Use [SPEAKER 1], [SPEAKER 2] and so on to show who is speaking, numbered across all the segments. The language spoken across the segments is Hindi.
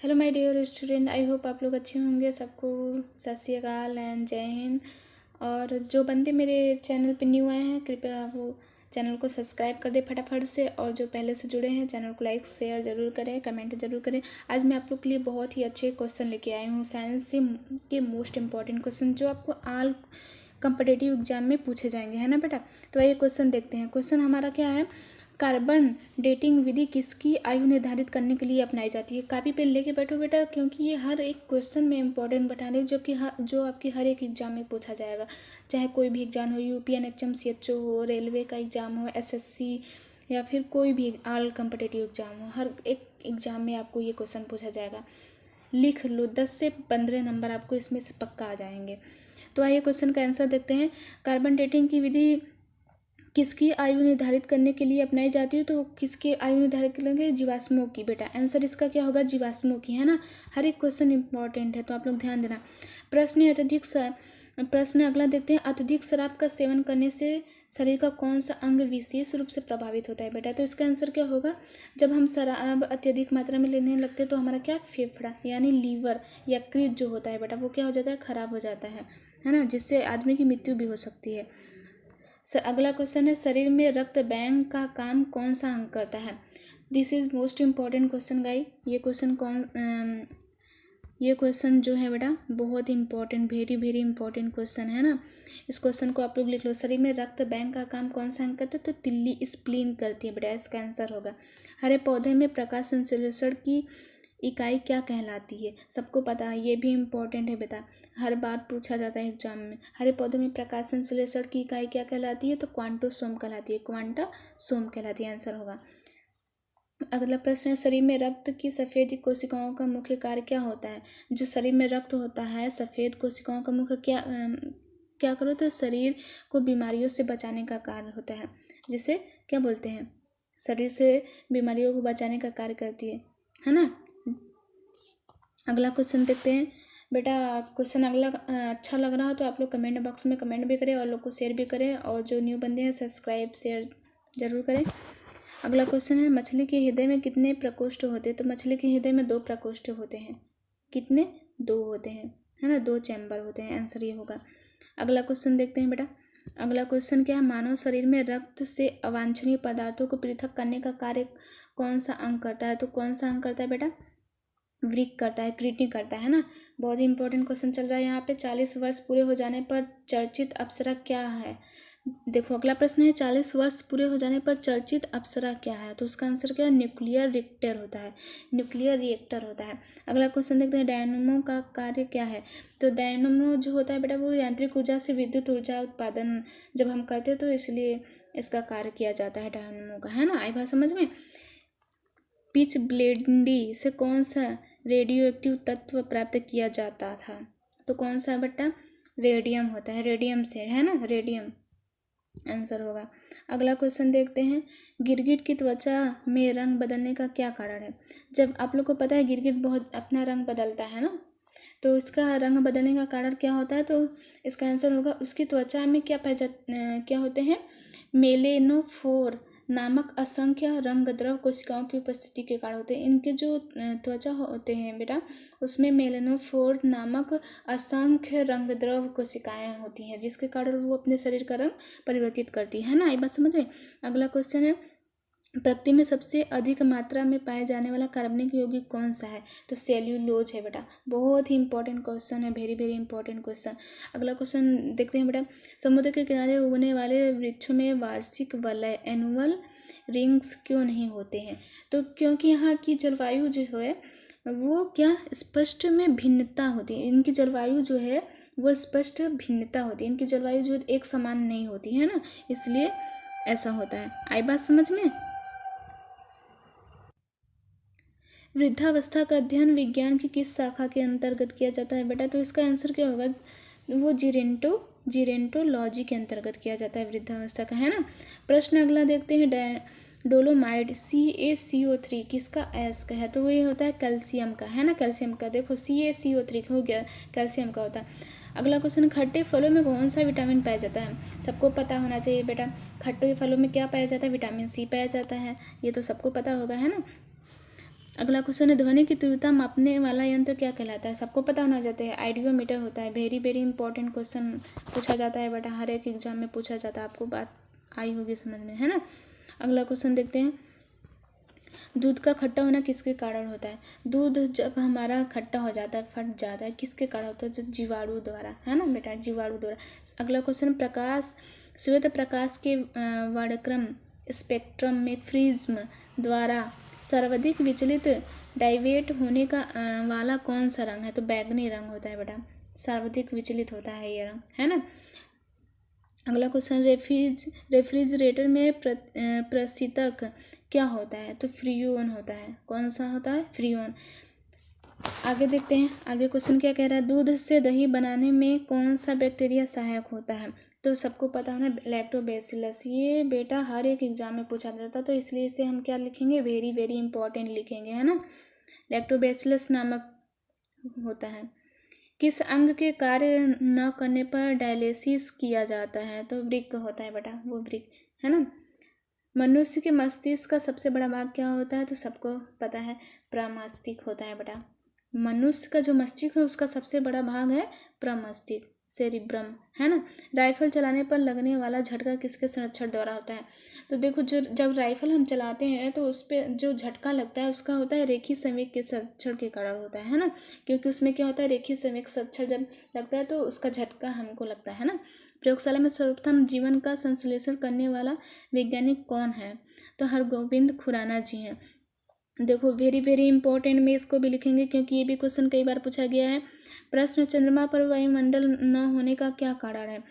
[SPEAKER 1] Hello my dear student, I hope आप लोग अच्छे होंगे। सबको सत श्री अकाल एंड जय हिंद। और जो बंदे मेरे चैनल पे न्यू आए हैं, कृपया वो चैनल को सब्सक्राइब कर दे फटाफट से, और जो पहले से जुड़े हैं चैनल को लाइक शेयर ज़रूर करें, कमेंट ज़रूर करें। आज मैं आप लोग के लिए बहुत ही अच्छे क्वेश्चन लेके आई हूँ, साइंस से के मोस्ट इंपॉर्टेंट क्वेश्चन जो आपको ऑल कम्पिटिटिव एग्जाम में पूछे जाएंगे, है ना बेटा। तो आइए क्वेश्चन देखते हैं। क्वेश्चन हमारा क्या है, कार्बन डेटिंग विधि किसकी आयु निर्धारित करने के लिए अपनाई जाती है। कॉपी पे लेके बैठो बेटा, क्योंकि ये हर एक क्वेश्चन में इंपॉर्टेंट बता रहे जो आपकी हर एक एग्जाम में पूछा जाएगा। चाहे कोई भी एग्जाम हो, यूपीएन एचएम सीएचओ हो, रेलवे का एग्जाम हो, एसएससी या फिर कोई भी ऑल कम्पिटिटिव एग्जाम हो, हर एक एग्जाम में आपको ये क्वेश्चन पूछा जाएगा। लिख लो, 10 से 15 नंबर आपको इसमें से पक्का आ जाएंगे। तो आइए क्वेश्चन का आंसर देखते हैं। कार्बन डेटिंग की विधि किसकी आयु निर्धारित करने के लिए अपनाई जाती है। तो किसकी आयु निर्धारित करेंगे, जीवाश्मों की बेटा। आंसर इसका क्या होगा, जीवाश्मों की, है ना। हर एक क्वेश्चन इंपॉर्टेंट है, तो आप लोग ध्यान देना। प्रश्न अगला देखते हैं। अत्यधिक शराब का सेवन करने से शरीर का कौन सा अंग विशेष रूप से प्रभावित होता है बेटा। तो इसका आंसर क्या होगा, जब हम शराब अत्यधिक मात्रा में लेने लगते हैं तो हमारा क्या, फेफड़ा यानी लीवर या यकृत जो होता है बेटा, वो क्या हो जाता है, खराब हो जाता है ना, जिससे आदमी की मृत्यु भी हो सकती है। अगला क्वेश्चन है, शरीर में रक्त बैंक का काम कौन सा अंग करता है। This is most important question गाई। ये क्वेश्चन जो है बेटा बहुत important, very very important question है ना। इस क्वेश्चन को आप लोग लिख लो। शरीर में रक्त बैंक का काम कौन सा अंग करता है, तो तिल्ली स्प्लीन करती है बेटा। इसका आंसर होगा। हरे पौधे में प्रकाश संश्लेषण की इकाई क्या कहलाती है। सबको पता है, ये भी इम्पोर्टेंट है बेटा, हर बार पूछा जाता है एग्जाम में। हरे पौधों में प्रकाश संश्लेषण की इकाई क्या कहलाती है, तो क्वांटोसोम कहलाती है, क्वांटासोम कहलाती है, आंसर होगा। अगला प्रश्न है, शरीर में रक्त की सफ़ेद कोशिकाओं का मुख्य कार्य क्या होता है। जो शरीर में रक्त होता है, सफ़ेद कोशिकाओं का मुख्य क्या करो, तो शरीर को बीमारियों से बचाने का कार्य होता है, जिसे क्या बोलते हैं, शरीर से बीमारियों को बचाने का कार्य करती है ना। अगला क्वेश्चन देखते हैं बेटा। क्वेश्चन अगला अच्छा लग रहा हो तो आप लोग कमेंट बॉक्स में कमेंट भी करें और लोग को शेयर भी करें, और जो न्यू बंदे हैं सब्सक्राइब शेयर जरूर करें। अगला क्वेश्चन है, मछली के हृदय में कितने प्रकोष्ठ होते हैं। तो मछली के हृदय में 2 प्रकोष्ठ होते हैं। कितने, 2 होते हैं, है ना, 2 चैम्बर होते हैं, आंसर ये होगा। अगला क्वेश्चन देखते हैं बेटा। अगला क्वेश्चन क्या है, मानव शरीर में रक्त से अवांछनीय पदार्थों को पृथक करने का कार्य कौन सा अंग करता है। तो कौन सा अंग करता है बेटा, वृक्क करता है, किडनी करता है ना। बहुत ही इंपॉर्टेंट क्वेश्चन चल रहा है यहाँ पे। 40 वर्ष पूरे हो जाने पर चर्चित अप्सरा क्या है। देखो अगला प्रश्न है, 40 वर्ष पूरे हो जाने पर चर्चित अप्सरा क्या है। तो उसका आंसर क्या है, न्यूक्लियर रिएक्टर होता है, न्यूक्लियर रिएक्टर होता है। अगला क्वेश्चन देखते हैं, डायनमो का कार्य क्या है। तो डायनमो जो होता है बेटा, वो यांत्रिक ऊर्जा से विद्युत ऊर्जा उत्पादन जब हम करते हैं तो इसलिए इसका कार्य किया जाता है डायनमो का, है ना। आई बात समझ में। पिच ब्लेंडी से कौन सा रेडियो एक्टिव तत्व प्राप्त किया जाता था। तो कौन सा बेटा, रेडियम होता है, रेडियम से, है ना, रेडियम आंसर होगा। अगला क्वेश्चन देखते हैं, गिरगिट की त्वचा में रंग बदलने का क्या कारण है। जब आप लोग को पता है गिरगिट बहुत अपना रंग बदलता है ना, तो इसका रंग बदलने का कारण क्या होता है। तो इसका आंसर होगा, उसकी त्वचा में क्या होते हैं, मेलेनोफोर नामक असंख्य रंग द्रव कोशिकाओं की उपस्थिति के कारण होते हैं। इनके जो त्वचा होते हैं बेटा, उसमें मेलेनोफोर नामक असंख्य रंग द्रव कोशिकाएं होती हैं, जिसके कारण वो अपने शरीर का रंग परिवर्तित करती है ना। ये बात समझ में। अगला क्वेश्चन है, प्रकृति में सबसे अधिक मात्रा में पाए जाने वाला कार्बनिक यौगिक कौन सा है। तो सेल्यूलोज है बेटा। बहुत ही इंपॉर्टेंट क्वेश्चन है, वेरी वेरी इंपॉर्टेंट क्वेश्चन। अगला क्वेश्चन देखते हैं बेटा। समुद्र के किनारे उगने वाले वृक्षों में वार्षिक वलय एनुअल रिंग्स क्यों नहीं होते हैं। तो क्योंकि यहाँ की जलवायु जो है वो क्या, स्पष्ट में भिन्नता होती है। इनकी जलवायु जो है वो स्पष्ट भिन्नता होती है, इनकी जलवायु जो एक समान नहीं होती है ना, इसलिए ऐसा होता है। आई बात समझ में। वृद्धावस्था का अध्ययन विज्ञान की किस शाखा के अंतर्गत किया जाता है बेटा। तो इसका आंसर क्या होगा, वो जीरेंटोलॉजी के अंतर्गत किया जाता है वृद्धावस्था का, है ना। प्रश्न अगला देखते हैं, डोलोमाइड CaCO3 किसका अयस्क है। तो ये होता है कैल्शियम का, है ना, कैल्शियम का। देखो CaCO3 हो गया, कैल्शियम का होता है। अगला क्वेश्चन, खट्टे फलों में कौन सा विटामिन पाया जाता है। सबको पता होना चाहिए बेटा, खट्टे फलों में क्या पाया जाता है, विटामिन C पाया जाता है, ये तो सबको पता होगा, है ना। अगला क्वेश्चन है, ध्वनि की तीव्रता मापने वाला यंत्र क्या कहलाता है? सबको पता होना चाहते हैं, आइडियोमीटर होता है। वेरी वेरी इंपॉर्टेंट क्वेश्चन पूछा जाता है बेटा, हर एक एग्जाम में पूछा जाता है, आपको बात आई होगी समझ में, है ना। अगला क्वेश्चन देखते हैं, दूध का खट्टा होना किसके कारण होता है? दूध जब हमारा खट्टा हो जाता है, फट जाता है, किसके कारण होता है? तो जीवाणु द्वारा, है ना बेटा, जीवाणु द्वारा। अगला क्वेश्चन, प्रकाश, श्वेत प्रकाश के वर्णक्रम स्पेक्ट्रम में प्रिज्म द्वारा सर्वाधिक विचलित डाइवेट होने का वाला कौन सा रंग है? तो बैगनी रंग होता है बेटा, सर्वाधिक विचलित होता है ये रंग, है ना। अगला क्वेश्चन, रेफ्रिजरेटर में प्रशीतक क्या होता है? तो फ्रीओन होता है। कौन सा होता है? फ्रीओन। आगे देखते हैं, आगे क्वेश्चन क्या कह रहा है, दूध से दही बनाने में कौन सा बैक्टीरिया सहायक होता है? तो सबको पता होना, लैक्टोबैसिलस। ये बेटा हर एक एग्जाम में पूछा जाता है, तो इसलिए इसे हम क्या लिखेंगे? वेरी वेरी इंपॉर्टेंट लिखेंगे, है ना। लैक्टोबैसिलस नामक होता है। किस अंग के कार्य न करने पर डायलिसिस किया जाता है? तो वृक्क होता है बेटा, वो वृक्क, है ना। मनुष्य के मस्तिष्क का सबसे बड़ा भाग क्या होता है? तो सबको पता है, प्रमस्तिष्क होता है बेटा। मनुष्य का जो मस्तिष्क है उसका सबसे बड़ा भाग है प्रमस्तिष्क, सेरिब्रम, है ना। राइफल चलाने पर लगने वाला झटका किसके संरक्षण द्वारा होता है? तो देखो, जो जब राइफल हम चलाते हैं तो उस पर जो झटका लगता है उसका होता है रेखीय संवेग के संरक्षण के कारण होता है ना। क्योंकि उसमें क्या होता है, रेखीय संवेग संरक्षण जब लगता है तो उसका झटका हमको लगता है ना। प्रयोगशाला में सर्वप्रथम जीवन का संश्लेषण करने वाला वैज्ञानिक कौन है? तो हरगोविंद खुराना जी हैं। देखो वेरी वेरी इंपॉर्टेंट, में इसको भी लिखेंगे क्योंकि ये भी क्वेश्चन कई बार पूछा गया है। प्रश्न, चंद्रमा पर वायुमंडल न होने का क्या कारण है?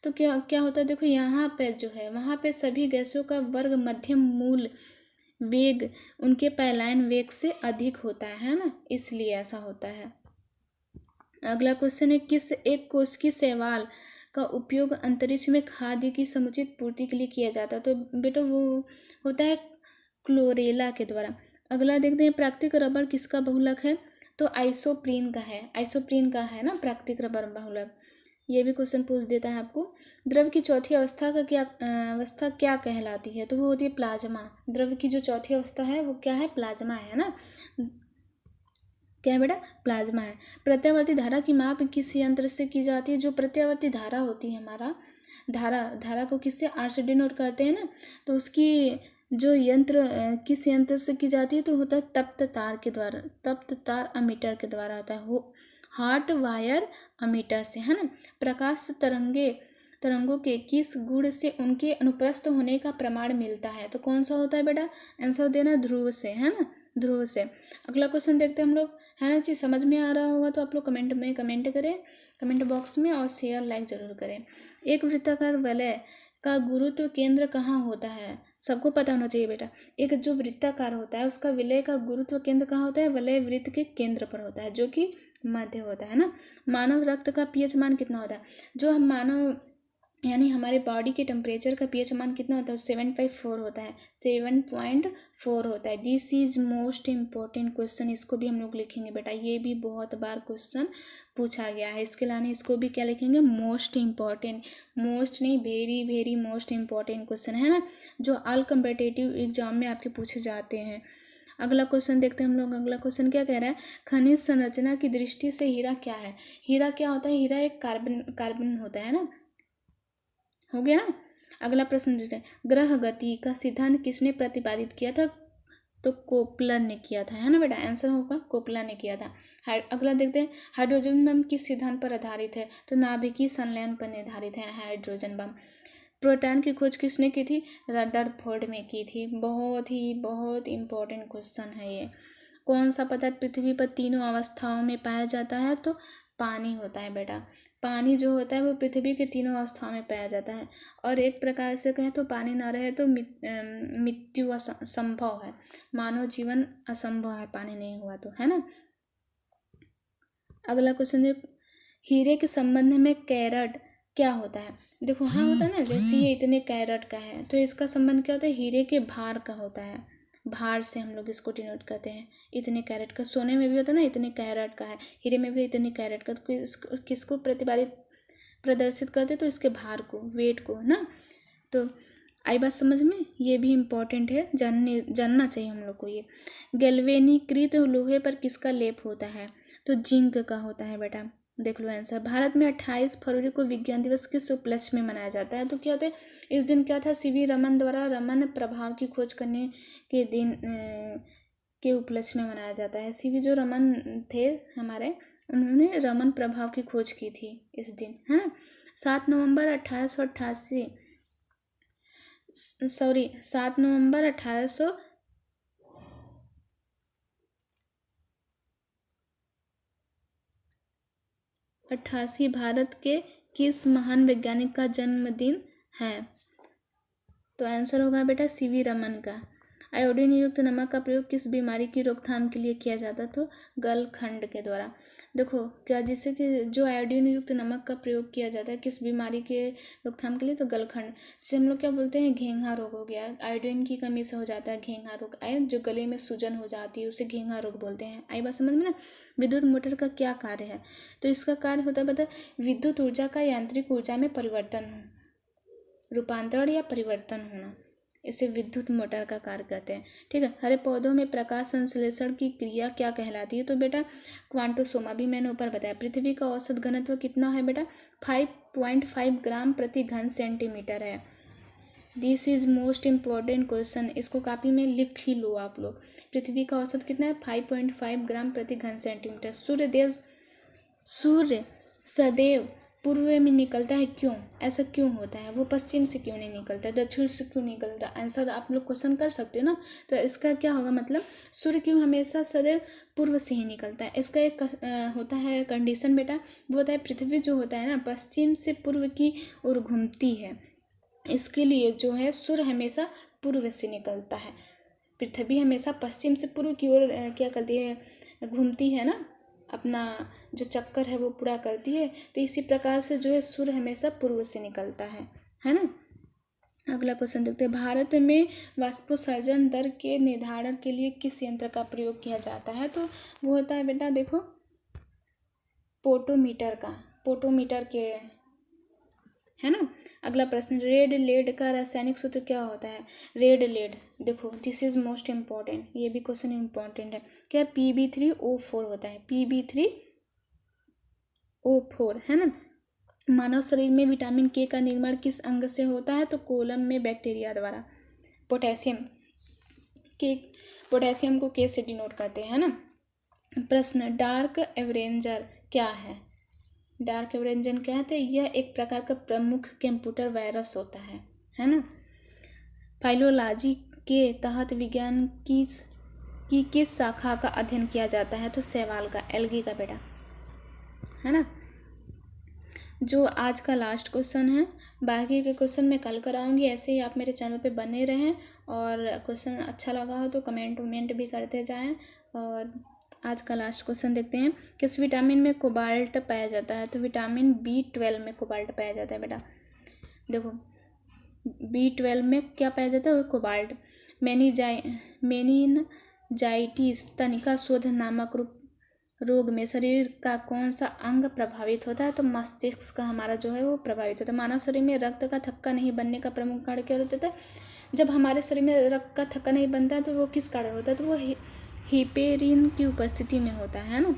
[SPEAKER 1] तो क्या क्या होता है, देखो यहाँ पे जो है वहाँ पे सभी गैसों का वर्ग मध्यम मूल वेग उनके पलायन वेग से अधिक होता है ना, इसलिए ऐसा होता है। अगला क्वेश्चन है, किस एक कोश की शैवाल का उपयोग अंतरिक्ष में खाद्य की समुचित पूर्ति के लिए किया जाता है? तो बेटा वो होता है क्लोरेला के द्वारा। अगला देखते हैं, प्राकृतिक रबर किसका बहुलक है? तो आइसोप्रीन का है, आइसोप्रीन का है ना प्राकृतिक रबर बहुलक। ये भी क्वेश्चन पूछ देता है आपको। द्रव की चौथी अवस्था का अवस्था क्या कहलाती है? तो वो होती है प्लाज्मा। द्रव की जो चौथी अवस्था है वो क्या है? प्लाज्मा है ना। क्या है बेटा? प्लाज्मा है। प्रत्यावर्ती धारा की माप किस यंत्र से की जाती है? जो प्रत्यावर्ती धारा होती है हमारा, धारा को किससे? आर से डिनोट करते हैं ना। तो उसकी जो यंत्र किस यंत्र से की जाती है? तो होता है तप्त तार के द्वारा, तप्त तार अमीटर के द्वारा होता है, वो हॉट वायर अमीटर से, है ना। प्रकाश तरंगों के किस गुण से उनके अनुप्रस्थ होने का प्रमाण मिलता है? तो कौन सा होता है बेटा? आंसर देना ध्रुव से, है ना, ध्रुव से। अगला क्वेश्चन देखते हैं हम लोग, है ना। चीज़ समझ में आ रहा होगा तो आप लोग कमेंट में कमेंट करें, कमेंट बॉक्स में, और शेयर लाइक जरूर करें। एक वृत्ताकार वलय का गुरुत्व केंद्र कहाँ होता है? सबको पता होना चाहिए बेटा। एक जो वृत्ताकार होता है उसका विलय का गुरुत्व केंद्र कहाँ होता है? वलय वृत्त के केंद्र पर होता है, जो कि मध्य होता है ना। मानव रक्त का पीएच मान कितना होता है? जो हम मानव यानी हमारे बॉडी के टेम्परेचर का पीएच मान कितना होता है? 7.4 होता है, 7.4 होता है। This is most important question, इसको भी हम लोग लिखेंगे बेटा, ये भी बहुत बार क्वेश्चन पूछा गया है। इसके अलावा इसको भी क्या लिखेंगे? मोस्ट इम्पॉर्टेंट, मोस्ट नहीं, very very most important question है ना, जो ऑल कम्पिटिटिव एग्जाम में आपके पूछे जाते हैं। अगला क्वेश्चन देखते हैं हम लोग। अगला क्वेश्चन क्या कह रहा है, खनिज संरचना की दृष्टि से हीरा क्या है? हीरा क्या होता है? हीरा एक कार्बन होता है ना, हो गया ना। अगला प्रश्न देते हैं, ग्रह गति का सिद्धांत किसने प्रतिपादित किया था? तो कोपलर ने किया था, है ना बेटा, आंसर होगा कोपलर ने किया था। अगला देखते हैं, हाइड्रोजन बम किस सिद्धांत पर आधारित है? तो नाभिकीय संलयन पर निर्धारित है हाइड्रोजन बम। प्रोटॉन की खोज किसने की थी? रदरफोर्ड में की थी। बहुत इंपॉर्टेंट क्वेश्चन है ये। कौन सा पदार्थ पृथ्वी पर तीनों अवस्थाओं में पाया जाता है? तो पानी होता है बेटा। पानी जो होता है वो पृथ्वी के तीनों अवस्थाओं में पाया जाता है, और एक प्रकार से कहें तो पानी ना रहे तो मृत्यु असंभव है, मानव जीवन असंभव है, पानी नहीं हुआ तो, है ना। अगला क्वेश्चन, हीरे के संबंध में कैरेट क्या होता है? देखो हाँ होता है ना, जैसे ये इतने कैरेट का है तो इसका संबंध क्या होता है? हीरे के भार का होता है, भार से हम लोग इसको डिनोट करते हैं। इतने कैरेट का, सोने में भी होता है ना इतने कैरेट का है, हीरे में भी इतने कैरेट का। तो किसको प्रतिपादित प्रदर्शित करते? तो इसके भार को, वेट को ना। तो आई बात समझ में? ये भी इम्पोर्टेंट है, जानना चाहिए हम लोग को ये। गैल्वेनीकृत लोहे पर किसका लेप होता है? तो जिंक का होता है बेटा। देख लो आंसर। भारत में 28 फरवरी को विज्ञान दिवस किस उपलक्ष्य में मनाया जाता है? तो क्या होता है इस दिन, क्या था, सीवी रमन द्वारा रमन प्रभाव की खोज करने के दिन के उपलक्ष्य में मनाया जाता है। सीवी जो रमन थे हमारे, उन्होंने रमन प्रभाव की खोज की थी इस दिन, है ना। 7 नवंबर 1888 सॉरी 7 नवंबर 1888 भारत के किस महान वैज्ञानिक का जन्मदिन है? तो आंसर होगा बेटा सीवी रमन का। आयोडीन युक्त नमक का प्रयोग किस बीमारी की रोकथाम के लिए किया जाता? तो गलखंड के द्वारा। देखो क्या, जिससे कि जो आयोडीन युक्त नमक का प्रयोग किया जाता है किस बीमारी के रोकथाम के लिए? तो गलखंड। जैसे हम लोग क्या बोलते हैं, घेंघा रोग हो गया, आयोडीन की कमी से हो जाता है घेंघा रोग। जो गले में सूजन हो जाती है उसे घेंघा रोग बोलते हैं। आई बात समझ में ना। विद्युत मोटर का क्या कार्य है? तो इसका कार्य होता है बता, विद्युत ऊर्जा का यांत्रिक ऊर्जा में परिवर्तन, रूपांतरण या परिवर्तन होना, इसे विद्युत मोटर का कार्य कहते हैं। ठीक है। हरे पौधों में प्रकाश संश्लेषण की क्रिया क्या कहलाती है? तो बेटा क्वांटोसोमा, भी मैंने ऊपर बताया। पृथ्वी का औसत घनत्व कितना है बेटा? 5.5 ग्राम प्रति घन सेंटीमीटर है। This is most important question, इसको कॉपी में लिख ही लो आप लोग। पृथ्वी का औसत कितना है? 5.5 ग्राम प्रति घन सेंटीमीटर। सूर्य सदैव पूर्व में निकलता है, क्यों? ऐसा क्यों होता है? वो पश्चिम से क्यों नहीं निकलता, दक्षिण से क्यों निकलता? आंसर आप लोग क्वेश्चन कर सकते हो ना। तो इसका क्या होगा मतलब, सूर्य क्यों हमेशा सदैव पूर्व से ही निकलता है? इसका एक होता है कंडीशन बेटा, वो होता है पृथ्वी जो होता है ना पश्चिम से पूर्व की ओर घूमती है, इसके लिए जो है सूर्य हमेशा पूर्व से निकलता है। पृथ्वी हमेशा पश्चिम से पूर्व की ओर क्या करती है, घूमती है ना, अपना जो चक्कर है वो पूरा करती है। तो इसी प्रकार से जो है सूर्य हमेशा पूर्व से निकलता है ना। अगला क्वेश्चन देखते हैं। भारत में वाष्पोत्सर्जन दर के निर्धारण के लिए किस यंत्र का प्रयोग किया जाता है? तो वो होता है बेटा देखो पोटोमीटर का, पोटोमीटर के, है ना। अगला प्रश्न, रेड लेड का रासायनिक सूत्र क्या होता है? रेड लेड, देखो दिस इज मोस्ट इम्पॉर्टेंट, ये भी क्वेश्चन इम्पॉर्टेंट है। क्या Pb3O4 होता है? Pb3O4, है ना। मानव शरीर में विटामिन के का निर्माण किस अंग से होता है? तो कोलम में बैक्टीरिया द्वारा। पोटेशियम को के से डिनोट करते हैं, है ना। प्रश्न, डार्क एवरेंजर क्या है? डार्क एवरेंजर क्या है? यह एक प्रकार का प्रमुख कंप्यूटर वायरस होता है ना। फाइलोलॉजी के तहत विज्ञान की किस शाखा का अध्ययन किया जाता है? तो शैवाल का, एल्गी का बेटा, है ना। जो आज का लास्ट क्वेश्चन है, बाकी के क्वेश्चन मैं कल कराऊंगी। ऐसे ही आप मेरे चैनल पे बने रहें, और क्वेश्चन अच्छा लगा हो तो कमेंट भी करते जाएं। और आज का लास्ट क्वेश्चन देखते हैं। किस विटामिन में कोबाल्ट पाया जाता है? तो विटामिन B12 में कोबाल्ट पाया जाता है बेटा। देखो B12 में क्या पाया जाता है? कोबाल्ट। मेनिनजाइटिस तनिका शोध नामक रोग में शरीर का कौन सा अंग प्रभावित होता है? तो मस्तिष्क का हमारा जो है वो प्रभावित होता है। मानव शरीर में रक्त का थक्का नहीं बनने का प्रमुख कारण क्या होता है? जब हमारे शरीर में रक्त का थक्का नहीं बनता है तो वो किस कारण होता है? तो वो हिपेरिन की उपस्थिति में होता है ना।